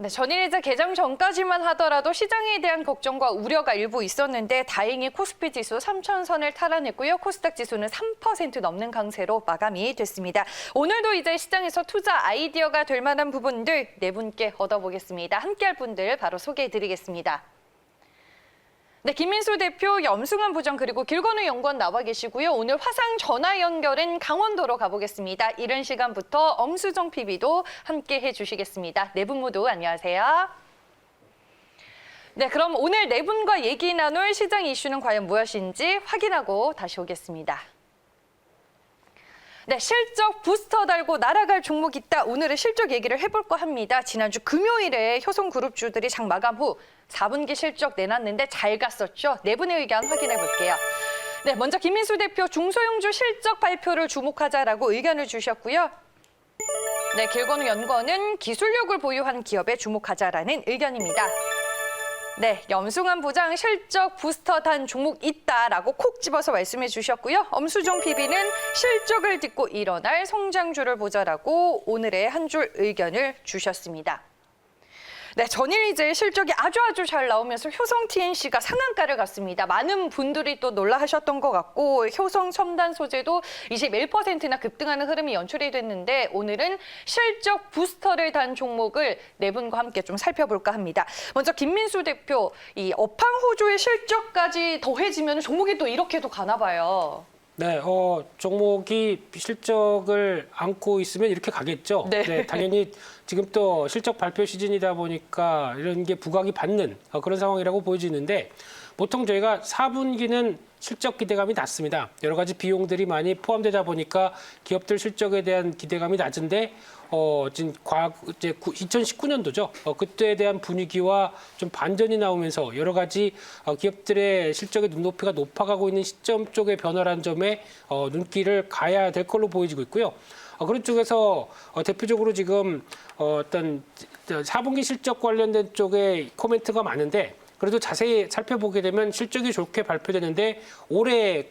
네, 전일이자 개장 전까지만 하더라도 시장에 대한 걱정과 우려가 일부 있었는데 다행히 코스피 지수 3,000선을 탈환했고요. 코스닥 지수는 3% 넘는 강세로 마감이 됐습니다. 오늘도 이제 시장에서 투자 아이디어가 될 만한 부분들 네 분께 얻어보겠습니다. 함께할 분들 바로 소개해드리겠습니다. 네, 김민수 대표, 염승환 부장 그리고 길건우 연구원 나와 계시고요. 오늘 화상 전화 연결은 강원도로 가보겠습니다. 이른 시간부터 엄수정 PB도 함께 해주시겠습니다. 네 분 모두 안녕하세요. 네, 그럼 오늘 네 분과 얘기 나눌 시장 이슈는 과연 무엇인지 확인하고 다시 오겠습니다. 네, 실적 부스터 달고 날아갈 종목 있다. 오늘은 실적 얘기를 해볼까 합니다. 지난주 금요일에 효성그룹주들이 장 마감 후 4분기 실적 내놨는데 잘 갔었죠. 네 분의 의견 확인해 볼게요. 네, 먼저 김민수 대표 중소형주 실적 발표를 주목하자라고 의견을 주셨고요. 네, 길건우 연구원은 기술력을 보유한 기업에 주목하자라는 의견입니다. 네, 염승환 부장 실적 부스터 단 종목 있다라고 콕 집어서 말씀해 주셨고요. 엄수정 PB는 실적을 딛고 일어날 성장주를 보자라고 오늘의 한 줄 의견을 주셨습니다. 네, 전일 이제 실적이 아주 잘 나오면서 효성 TNC가 상한가를 갔습니다. 많은 분들이 또 놀라하셨던 것 같고 효성 첨단 소재도 21%나 급등하는 흐름이 연출이 됐는데 오늘은 실적 부스터를 단 종목을 네 분과 함께 좀 살펴볼까 합니다. 먼저 김민수 대표, 이 업황 호조의 실적까지 더해지면 종목이 또 이렇게도 가나 봐요. 네, 종목이 실적을 안고 있으면 이렇게 가겠죠. 네. 네, 당연히 지금 또 실적 발표 시즌이다 보니까 이런 게 부각이 받는 그런 상황이라고 보여지는데 보통 저희가 4분기는 실적 기대감이 낮습니다. 여러 가지 비용들이 많이 포함되다 보니까 기업들 실적에 대한 기대감이 낮은데 지금 이제 2019년도죠. 그때에 대한 분위기와 좀 반전이 나오면서 여러 가지 기업들의 실적의 눈높이가 높아가고 있는 시점 쪽의 변화라는 점에 눈길을 가야 될 걸로 보여지고 있고요. 그런 쪽에서 대표적으로 지금 어떤 4분기 실적 관련된 쪽에 코멘트가 많은데 그래도 자세히 살펴보게 되면 실적이 좋게 발표되는데 올해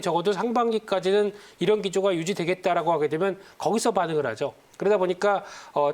적어도 상반기까지는 이런 기조가 유지되겠다라고 하게 되면 거기서 반응을 하죠. 그러다 보니까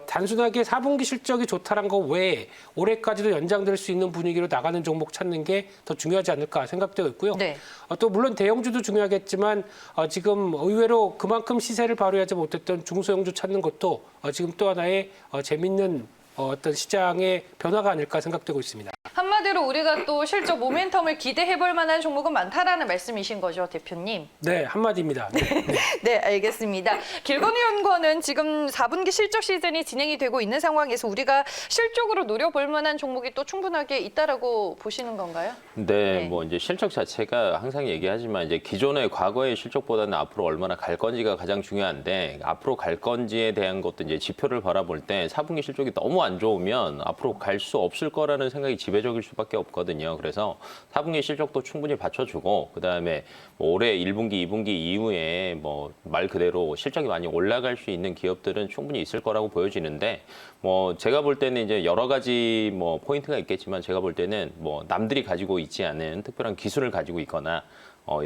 단순하게 4분기 실적이 좋다는 거 외에 올해까지도 연장될 수 있는 분위기로 나가는 종목 찾는 게 더 중요하지 않을까 생각되고 있고요. 네. 또 물론 대형주도 중요하겠지만 지금 의외로 그만큼 시세를 발휘하지 못했던 중소형주 찾는 것도 지금 또 하나의 재밌는 어떤 시장의 변화가 아닐까 생각되고 있습니다. 한마디로 우리가 또 실적 모멘텀을 기대해볼 만한 종목은 많다라는 말씀이신 거죠, 대표님? 네, 한마디입니다. 네, 네. 네, 알겠습니다. 길건우 연구원은 지금 4분기 실적 시즌이 진행이 되고 있는 상황에서 우리가 실적으로 노려볼 만한 종목이 또 충분하게 있다라고 보시는 건가요? 네, 뭐 이제 실적 자체가 항상 얘기하지만 이제 기존의 과거의 실적보다는 앞으로 얼마나 갈 건지가 가장 중요한데 앞으로 갈 건지에 대한 것도 이제 지표를 바라볼 때 4분기 실적이 너무 안 좋으면 앞으로 갈 수 없을 거라는 생각이 지배적일 수밖에 없거든요. 그래서 4분기 실적도 충분히 받쳐주고 그다음에 뭐 올해 1분기, 2분기 이후에 뭐 말 그대로 실적이 많이 올라갈 수 있는 기업들은 충분히 있을 거라고 보여지는데 뭐 제가 볼 때는 이제 여러 가지 뭐 포인트가 있겠지만 제가 볼 때는 뭐 남들이 가지고 있지 않은 특별한 기술을 가지고 있거나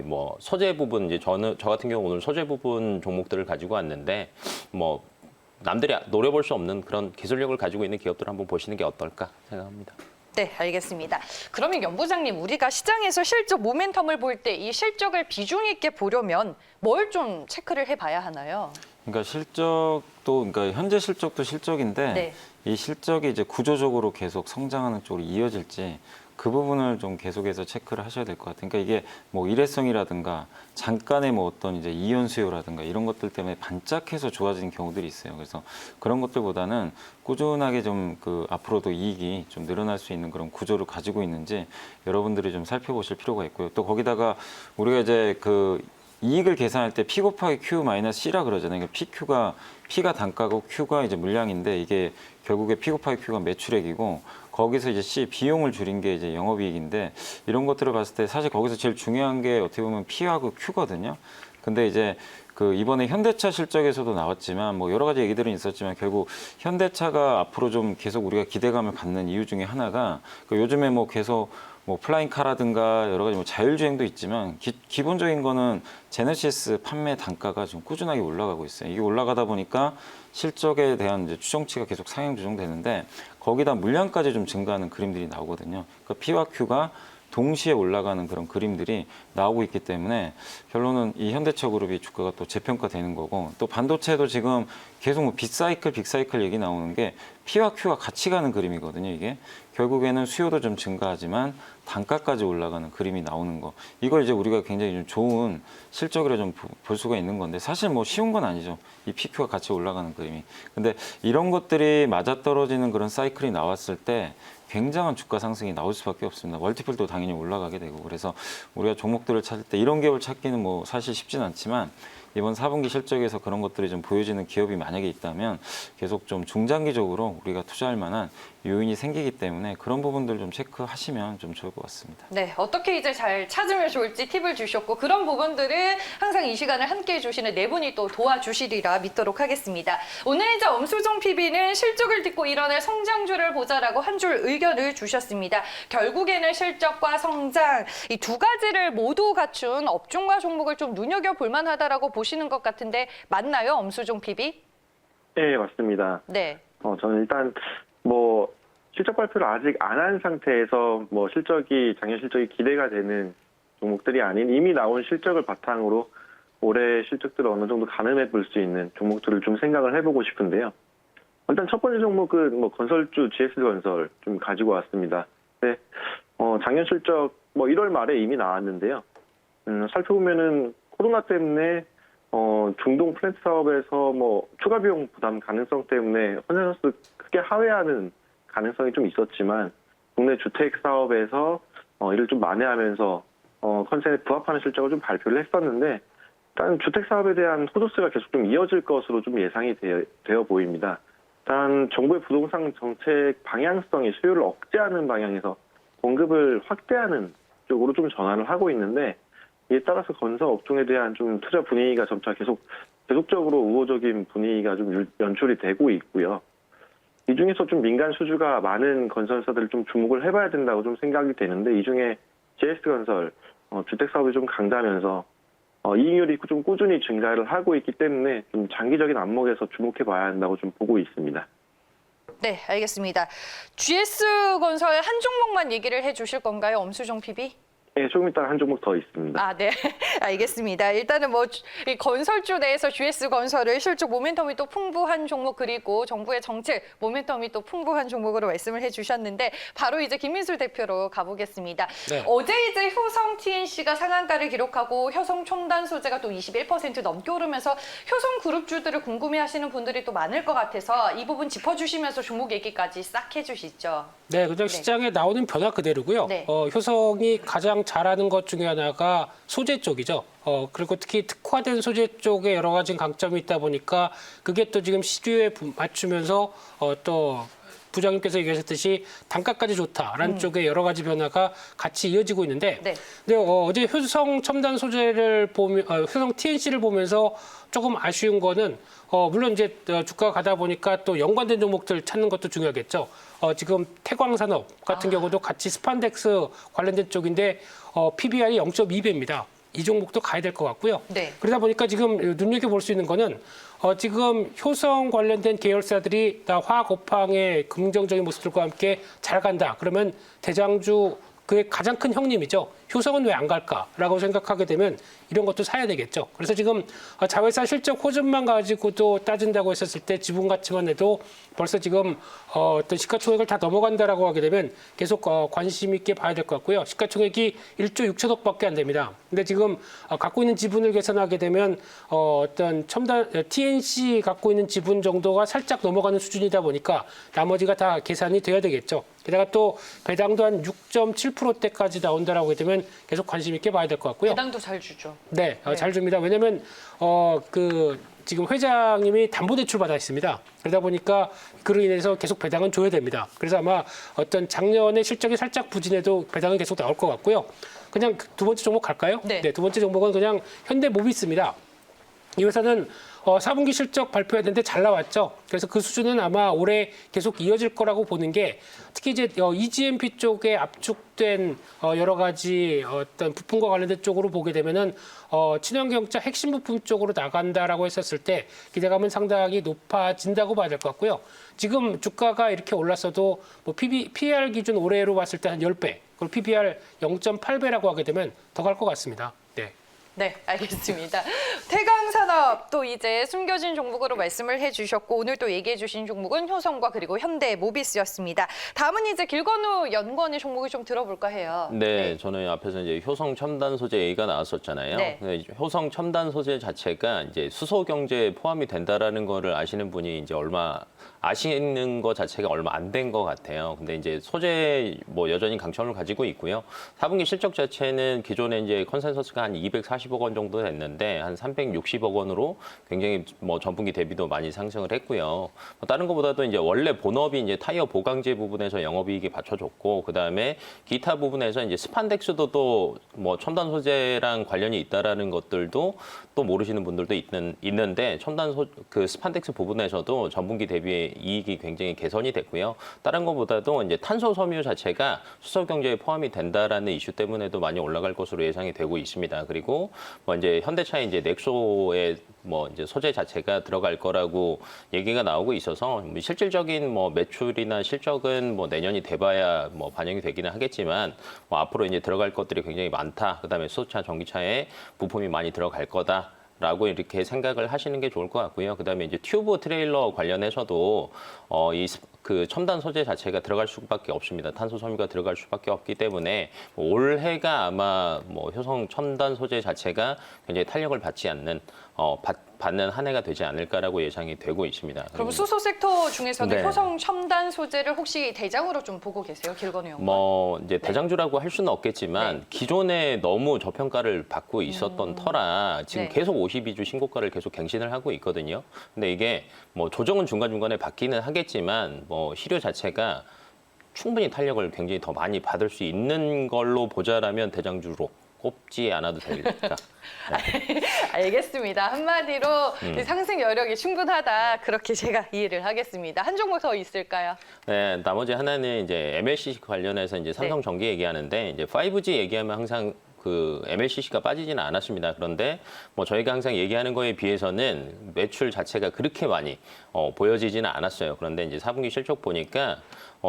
뭐 소재 부분 이제 저 같은 경우 오늘 소재 부분 종목들을 가지고 왔는데 뭐 남들이 노려볼 수 없는 그런 기술력을 가지고 있는 기업들을 한번 보시는 게 어떨까 생각합니다. 네, 알겠습니다. 그러면 연 부장님, 우리가 시장에서 실적 모멘텀을 볼 때 이 실적을 비중 있게 보려면 뭘 좀 체크를 해봐야 하나요? 그러니까 그러니까 현재 실적도 실적인데 네. 이 실적이 이제 구조적으로 계속 성장하는 쪽으로 이어질지 그 부분을 좀 계속해서 체크를 하셔야 될 것 같아요. 그러니까 이게 뭐 일회성이라든가 잠깐의 뭐 어떤 이제 이연 수요라든가 이런 것들 때문에 반짝해서 좋아지는 경우들이 있어요. 그래서 그런 것들보다는 꾸준하게 좀 앞으로도 이익이 좀 늘어날 수 있는 그런 구조를 가지고 있는지 여러분들이 좀 살펴보실 필요가 있고요. 또 거기다가 우리가 이제 이익을 계산할 때 P 곱하기 Q 마이너스 C라 그러잖아요. 그러니까 PQ가 P가 단가고 Q가 이제 물량인데 이게 결국에 P 곱하기 Q가 매출액이고 거기서 이제 C 비용을 줄인 게 이제 영업이익인데 이런 것들을 봤을 때 사실 거기서 제일 중요한 게 어떻게 보면 P하고 Q거든요. 근데 이제 이번에 현대차 실적에서도 나왔지만 뭐 여러 가지 얘기들은 있었지만 결국 현대차가 앞으로 좀 계속 우리가 기대감을 갖는 이유 중에 하나가 요즘에 뭐 계속 뭐 플라잉카라든가 여러 가지 뭐 자율주행도 있지만 기본적인 거는 제네시스 판매 단가가 좀 꾸준하게 올라가고 있어요. 이게 올라가다 보니까 실적에 대한 이제 추정치가 계속 상향 조정되는데 거기다 물량까지 좀 증가하는 그림들이 나오거든요. 그러니까 P와 Q가 동시에 올라가는 그런 그림들이 나오고 있기 때문에 결론은 이 현대차그룹이 주가가 또 재평가되는 거고, 또 반도체도 지금 계속 뭐 빅사이클 얘기 나오는 게 P와 Q가 같이 가는 그림이거든요. 이게 결국에는 수요도 좀 증가하지만 단가까지 올라가는 그림이 나오는 거, 이걸 이제 우리가 굉장히 좀 좋은 실적으로 좀 볼 수가 있는 건데, 사실 뭐 쉬운 건 아니죠. 이 PQ가 같이 올라가는 그림이. 근데 이런 것들이 맞아떨어지는 그런 사이클이 나왔을 때 굉장한 주가 상승이 나올 수밖에 없습니다. 멀티플도 당연히 올라가게 되고, 그래서 우리가 종목들을 찾을 때 이런 기업을 찾기는 뭐 사실 쉽진 않지만, 이번 4분기 실적에서 그런 것들이 좀 보여지는 기업이 만약에 있다면 계속 좀 중장기적으로 우리가 투자할 만한 요인이 생기기 때문에 그런 부분들 좀 체크하시면 좀 좋을 것 같습니다. 네, 어떻게 이제 잘 찾으면 좋을지 팁을 주셨고, 그런 부분들을 항상 이 시간을 함께해 주시는 네 분이 또 도와주시리라 믿도록 하겠습니다. 오늘 이제 엄수정 PB는 실적을 듣고 일어날 성장주를 보자라고 한 줄 의견을 주셨습니다. 결국에는 실적과 성장, 이 두 가지를 모두 갖춘 업종과 종목을 좀 눈여겨볼 만하다라고 보시는 것 같은데 맞나요, 엄수정 PB? 네, 맞습니다. 네. 저는 일단 뭐 실적 발표를 아직 안 한 상태에서 뭐 작년 실적이 기대가 되는 종목들이 아닌 이미 나온 실적을 바탕으로 올해 실적들을 어느 정도 가늠해 볼 수 있는 종목들을 좀 생각을 해보고 싶은데요. 일단 첫 번째 종목은 뭐 건설주 GS건설 좀 가지고 왔습니다. 네, 작년 실적 뭐 1월 말에 이미 나왔는데요. 살펴보면은 코로나 때문에 중동 플랜트 사업에서 뭐 추가 비용 부담 가능성 때문에 컨센서스 크게 하회하는 가능성이 좀 있었지만, 국내 주택 사업에서 이를 좀 만회하면서 컨센에 부합하는 실적을 좀 발표를 했었는데, 일단 주택 사업에 대한 호조세가 계속 좀 이어질 것으로 좀 예상이 되어 보입니다. 일단 정부의 부동산 정책 방향성이 수요를 억제하는 방향에서 공급을 확대하는 쪽으로 좀 전환을 하고 있는데, 이에 따라서 건설 업종에 대한 좀 투자 분위기가 점차 계속적으로 우호적인 분위기가 좀 연출이 되고 있고요. 이 중에서 좀 민간 수주가 많은 건설사들을 좀 주목을 해봐야 된다고 좀 생각이 되는데, 이 중에 GS건설 주택 사업이 좀 강자면서 이익률이 좀 꾸준히 증가를 하고 있기 때문에 좀 장기적인 안목에서 주목해봐야 한다고 좀 보고 있습니다. 네, 알겠습니다. GS건설 한 종목만 얘기를 해주실 건가요, 엄수정 PB? 네, 조금 이따 한 종목 더 있습니다. 아, 네. 알겠습니다. 일단은 뭐 이 건설주 내에서 GS건설을 실적 모멘텀이 또 풍부한 종목, 그리고 정부의 정책 모멘텀이 또 풍부한 종목으로 말씀을 해주셨는데, 바로 이제 김민술 대표로 가보겠습니다. 네. 어제 이제 효성 TNC가 상한가를 기록하고 효성 첨단 소재가 또 21% 넘게 오르면서 효성 그룹주들을 궁금해하시는 분들이 또 많을 것 같아서 이 부분 짚어주시면서 종목 얘기까지 싹 해주시죠. 네, 그냥 시장에 나오는 변화 그대로고요. 네. 효성이 가장 잘하는 것 중에 하나가 소재 쪽이죠. 그리고 특히 특화된 소재 쪽에 여러 가지 강점이 있다 보니까 그게 또 지금 시주에 맞추면서 또 부장님께서 얘기하셨듯이 단가까지 좋다라는 쪽에 여러 가지 변화가 같이 이어지고 있는데, 네. 근데 어제 효성 첨단 소재를 보면 효성 TNC를 보면서 조금 아쉬운 거는 물론 이제 주가가 가다 보니까 또 연관된 종목들 찾는 것도 중요하겠죠. 지금 태광산업 같은 경우도 같이 스판덱스 관련된 쪽인데 PBR이 0.2배입니다. 이 종목도 가야 될 것 같고요. 네. 그러다 보니까 지금 눈여겨볼 수 있는 거는 지금 효성 관련된 계열사들이 다 화학 업황의 긍정적인 모습들과 함께 잘 간다. 그러면 대장주 그의 가장 큰 형님이죠. 효성은 왜 안 갈까라고 생각하게 되면 이런 것도 사야 되겠죠. 그래서 지금 자회사 실적 호전만 가지고도 따진다고 했었을 때 지분 가치만 해도 벌써 지금 어떤 시가총액을 다 넘어간다라고 하게 되면 계속 관심 있게 봐야 될 것 같고요. 시가총액이 1조 6천억밖에 안 됩니다. 근데 지금 갖고 있는 지분을 계산하게 되면 어떤 첨단 TNC 갖고 있는 지분 정도가 살짝 넘어가는 수준이다 보니까 나머지가 다 계산이 돼야 되겠죠. 게다가 또 배당도 한 6.7%대까지 나온다라고 하게 되면 계속 관심 있게 봐야 될 것 같고요. 배당도 잘 주죠. 네, 잘 줍니다. 왜냐하면 지금 회장님이 담보대출 받아 있습니다. 그러다 보니까 그로 인해서 계속 배당은 줘야 됩니다. 그래서 아마 어떤 작년에 실적이 살짝 부진해도 배당은 계속 나올 것 같고요. 그냥 두 번째 종목 갈까요? 네. 두 번째 종목은 그냥 현대모비스입니다. 이 회사는 4분기 실적 발표했는데 잘 나왔죠. 그래서 그 수준은 아마 올해 계속 이어질 거라고 보는 게 특히 이제 EGMP 쪽에 압축된 여러 가지 어떤 부품과 관련된 쪽으로 보게 되면은 친환경차 핵심 부품 쪽으로 나간다라고 했었을 때 기대감은 상당히 높아진다고 봐야 될 것 같고요. 지금 주가가 이렇게 올랐어도 뭐 PER 기준 올해로 봤을 때 한 10배, 그리고 PBR 0.8배라고 하게 되면 더 갈 것 같습니다. 네. 네, 알겠습니다. 태강산업 또 이제 숨겨진 종목으로 말씀을 해주셨고 오늘 또 얘기해주신 종목은 효성과 그리고 현대모비스였습니다. 다음은 이제 길건우 연구원의 종목을 좀 들어볼까 해요. 네, 저는 앞에서 이제 효성 첨단 소재 얘기가 나왔었잖아요. 네. 근데 효성 첨단 소재 자체가 이제 수소 경제에 포함이 된다라는 거를 아시는 분이 이제 아시는 것 자체가 얼마 안 된 것 같아요. 근데 이제 소재 뭐 여전히 강점을 가지고 있고요. 4분기 실적 자체는 기존에 이제 컨센서스가 한 240억 원 정도 됐는데 한 360억 원으로 굉장히 뭐 전분기 대비도 많이 상승을 했고요. 뭐 다른 것보다도 이제 원래 본업이 이제 타이어 보강제 부분에서 영업이익이 받쳐줬고 그다음에 기타 부분에서 이제 스판덱스도 또 뭐 첨단 소재랑 관련이 있다라는 것들도 또 모르시는 분들도 있는데 그 스판덱스 부분에서도 전분기 대비 이익이 굉장히 개선이 됐고요. 다른 것보다도 이제 탄소 섬유 자체가 수소 경제에 포함이 된다라는 이슈 때문에도 많이 올라갈 것으로 예상이 되고 있습니다. 그리고 뭐 이제 현대차의 이제 넥소의 뭐 이제 소재 자체가 들어갈 거라고 얘기가 나오고 있어서 실질적인 뭐 매출이나 실적은 뭐 내년이 돼봐야 뭐 반영이 되기는 하겠지만 뭐 앞으로 이제 들어갈 것들이 굉장히 많다. 그다음에 수소차, 전기차에 부품이 많이 들어갈 거다. 라고 이렇게 생각을 하시는 게 좋을 것 같고요. 그다음에 이제 튜브 트레일러 관련해서도 그 첨단 소재 자체가 들어갈 수밖에 없습니다. 탄소 섬유가 들어갈 수밖에 없기 때문에 올해가 아마 뭐 효성 첨단 소재 자체가 굉장히 탄력을 받지 않는 받는 한 해가 되지 않을까라고 예상이 되고 있습니다. 그럼 수소 섹터 중에서는 네. 효성 첨단 소재를 혹시 대장으로 좀 보고 계세요, 길건우 연구원? 뭐 이제 대장주라고 할 수는 없겠지만 네. 기존에 너무 저평가를 받고 있었던 터라 지금 네. 계속 52주 신고가를 계속 갱신을 하고 있거든요. 근데 이게 뭐 조정은 중간중간에 받기는 하겠지만 뭐 시료 자체가 충분히 탄력을 굉장히 더 많이 받을 수 있는 걸로 보자라면 대장주로 꼽지 않아도 되니까. 알겠습니다. 한마디로 상승 여력이 충분하다. 그렇게 제가 이해를 하겠습니다. 한 종목 더 있을까요? 네, 나머지 하나는 이제 MLCC 관련해서 이제 삼성전기 얘기하는데 이제 5G 얘기하면 항상 그 MLCC가 빠지지는 않았습니다. 그런데 뭐 저희가 항상 얘기하는 거에 비해서는 매출 자체가 그렇게 많이 보여지지는 않았어요. 그런데 이제 4분기 실적 보니까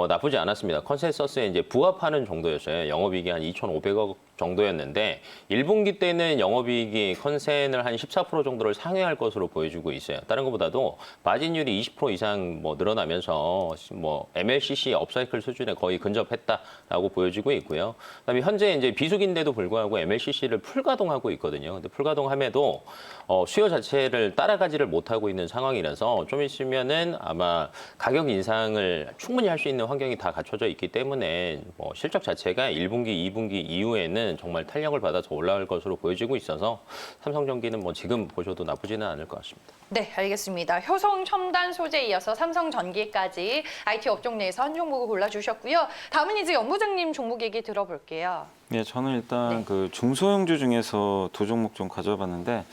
나쁘지 않았습니다. 컨센서스에 이제 부합하는 정도였어요. 영업이익이 한 2,500억 정도였는데 1분기 때는 영업이익이 컨센을 한 14% 정도를 상회할 것으로 보여주고 있어요. 다른 것보다도 마진율이 20% 이상 뭐 늘어나면서 뭐 MLCC 업사이클 수준에 거의 근접했다라고 보여지고 있고요. 그다음에 현재 이제 비수기인데도 불구하고 MLCC를 풀가동하고 있거든요. 근데 풀가동함에도 수요 자체를 따라가지를 못하고 있는 상황이라서 좀 있으면은 아마 가격 인상을 충분히 할 수 있는 환경이 다 갖춰져 있기 때문에 뭐 실적 자체가 1분기, 2분기 이후에는 정말 탄력을 받아서 올라갈 것으로 보여지고 있어서 삼성전기는 뭐 지금 보셔도 나쁘지는 않을 것 같습니다. 네, 알겠습니다. 효성 첨단 소재에 이어서 삼성전기까지 IT 업종 내에서 한 종목을 골라주셨고요. 다음은 이제 연부장님 종목 얘기 들어볼게요. 네, 저는 일단 네. 그 중소형주 중에서 두 종목 좀 가져봤는데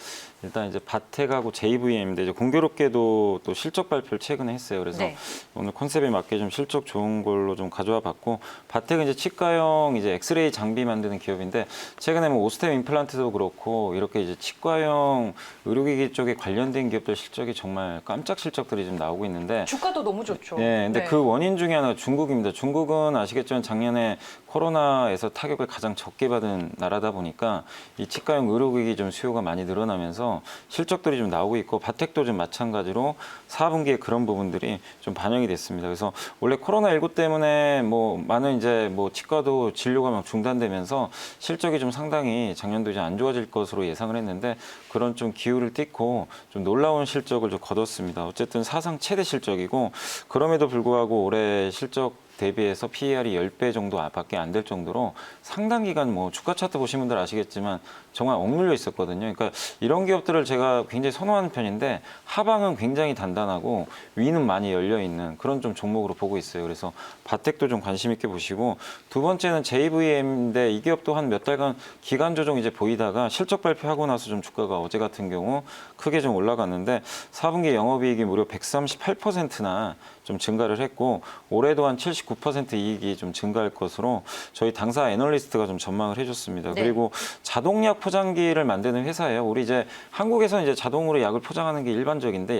일단 이제 바텍하고 JVM인데 이제 공교롭게도 또 실적 발표를 최근에 했어요. 그래서 네. 오늘 컨셉에 맞게 좀 실적 좋은 걸로 좀 가져와 봤고 바텍은 이제 치과형 이제 엑스레이 장비 만드는 기업인데 최근에 뭐 오스템 임플란트도 그렇고 이렇게 이제 치과형 의료기기 쪽에 관련된 기업들 실적이 정말 깜짝 실적들이 좀 나오고 있는데 주가도 너무 좋죠. 네, 근데 그 원인 중에 하나가 중국입니다. 중국은 아시겠지만 작년에 코로나에서 타격을 가장 적게 받은 나라다 보니까 이 치과용 의료기기 좀 수요가 많이 늘어나면서 실적들이 좀 나오고 있고 바텍도 좀 마찬가지로 4분기에 그런 부분들이 좀 반영이 됐습니다. 그래서 원래 코로나19 때문에 뭐 많은 이제 뭐 치과도 진료가 막 중단되면서 실적이 좀 상당히 작년도 이제 안 좋아질 것으로 예상을 했는데 그런 좀 기후를 띠고 좀 놀라운 실적을 좀 거뒀습니다. 어쨌든 사상 최대 실적이고 그럼에도 불구하고 올해 실적 대비해서 PER이 10배 정도밖에 안 될 정도로 상당 기간 뭐 주가 차트 보신 분들 아시겠지만 정말 억눌려 있었거든요. 그러니까 이런 기업들을 제가 굉장히 선호하는 편인데 하방은 굉장히 단단하고 위는 많이 열려 있는 그런 좀 종목으로 보고 있어요. 그래서 바텍도 좀 관심 있게 보시고 두 번째는 JVM인데 이 기업도 한 몇 달간 기간 조정 이제 보이다가 실적 발표하고 나서 좀 주가가 어제 같은 경우 크게 좀 올라갔는데 4분기 영업이익이 무려 138%나 좀 증가를 했고 올해도 한 79% 이익이 좀 증가할 것으로 저희 당사 애널리스트가 좀 전망을 해줬습니다. 네. 그리고 자동약 포장기를 만드는 회사예요. 우리 이제 한국에서 이제 자동으로 약을 포장하는 게 일반적인데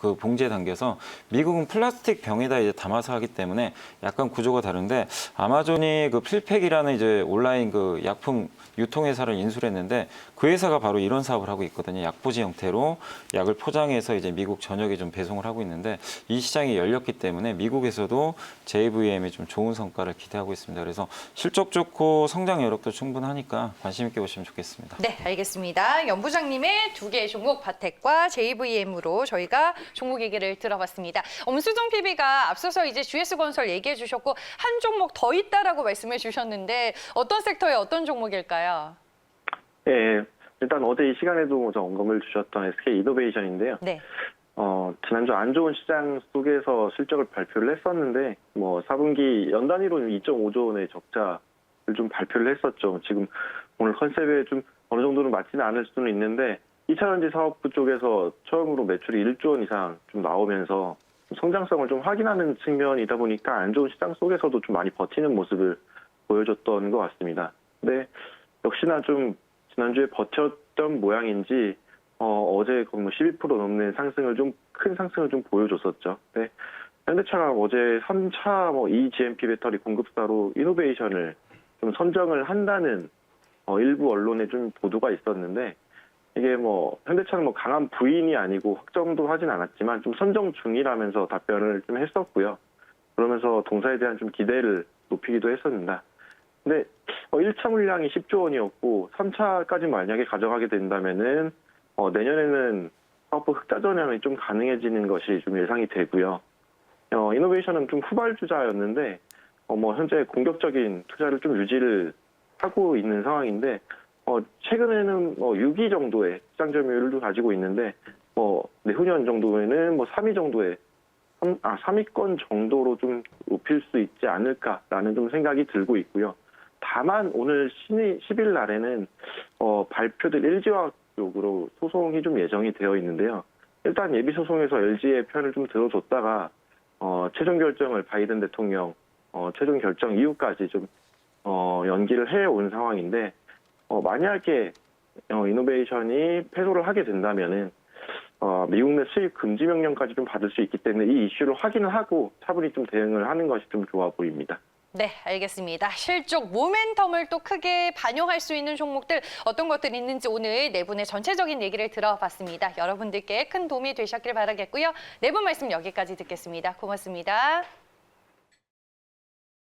그 봉지에 담겨서 미국은 플라스틱 병에다 이제 담아서 하기 때문에 약간 구조가 다른데 아마존이 그 필팩이라는 이제 온라인 그 약품 유통회사를 인수를 했는데 그 회사가 바로 이런 사업을 하고 있거든요. 약포지 형태로 약을 포장해서 이제 미국 전역에 좀 배송을 하고 있는데 이 시장이 열렸기 때문에 미국에서도 JVM이 좀 좋은 성과를 기대하고 있습니다. 그래서 실적 좋고 성장 여력도 충분하니까 관심 있게 보시면 좋겠습니다. 네, 알겠습니다. 연부장님의 두 개의 종목 바텍과 JVM으로 저희가 종목 얘기를 들어봤습니다. 엄수정 PB가 앞서서 이제 GS건설 얘기해 주셨고 한 종목 더 있다라고 말씀해 주셨는데 어떤 섹터의 어떤 종목일까요? 예, 일단 어제 이 시간에도 먼저 언급을 주셨던 SK 이노베이션인데요. 네. 지난주 안 좋은 시장 속에서 실적을 발표를 했었는데, 4분기 연 단위로 2.5조 원의 적자를 좀 발표를 했었죠. 지금 오늘 컨셉에 좀 어느 정도는 맞지는 않을 수는 있는데, 2차전지 사업부 쪽에서 처음으로 매출이 1조 원 이상 좀 나오면서 성장성을 좀 확인하는 측면이다 보니까 안 좋은 시장 속에서도 좀 많이 버티는 모습을 보여줬던 것 같습니다. 근데 역시나 좀 지난주에 버텼던 모양인지 어제 거의 12% 넘는 상승을 큰 상승을 좀 보여줬었죠. 네. 현대차가 어제 3차 eGMP 배터리 공급사로 이노베이션을 좀 선정을 한다는 일부 언론에 좀 보도가 있었는데 이게 현대차는 강한 부인이 아니고 확정도 하진 않았지만 좀 선정 중이라면서 답변을 좀 했었고요. 그러면서 동사에 대한 좀 기대를 높이기도 했었는데 근데 1차 물량이 10조 원이었고 3차까지 만약에 가져가게 된다면은 내년에는 사업부 흑자 전환이 좀 가능해지는 것이 좀 예상이 되고요. 이노베이션은 좀 후발주자였는데 현재 공격적인 투자를 좀 유지를 하고 있는 상황인데 최근에는 6위 정도의 시장 점유율도 가지고 있는데 내후년 정도에는 3위 정도의 3위권 정도로 좀 높일 수 있지 않을까라는 좀 생각이 들고 있고요. 다만 오늘 10일 날에는 발표될 LG화학 쪽으로 소송이 좀 예정이 되어 있는데요. 일단 예비 소송에서 LG의 편을 좀 들어줬다가 최종 결정을 바이든 대통령 최종 결정 이후까지 좀 연기를 해온 상황인데 만약에 이노베이션이 패소를 하게 된다면은 미국 내 수입 금지 명령까지 좀 받을 수 있기 때문에 이 이슈를 확인을 하고 차분히 좀 대응을 하는 것이 좀 좋아 보입니다. 네, 알겠습니다. 실적 모멘텀을 또 크게 반영할 수 있는 종목들 어떤 것들이 있는지 오늘 네 분의 전체적인 얘기를 들어봤습니다. 여러분들께 큰 도움이 되셨길 바라겠고요. 네 분 말씀 여기까지 듣겠습니다. 고맙습니다.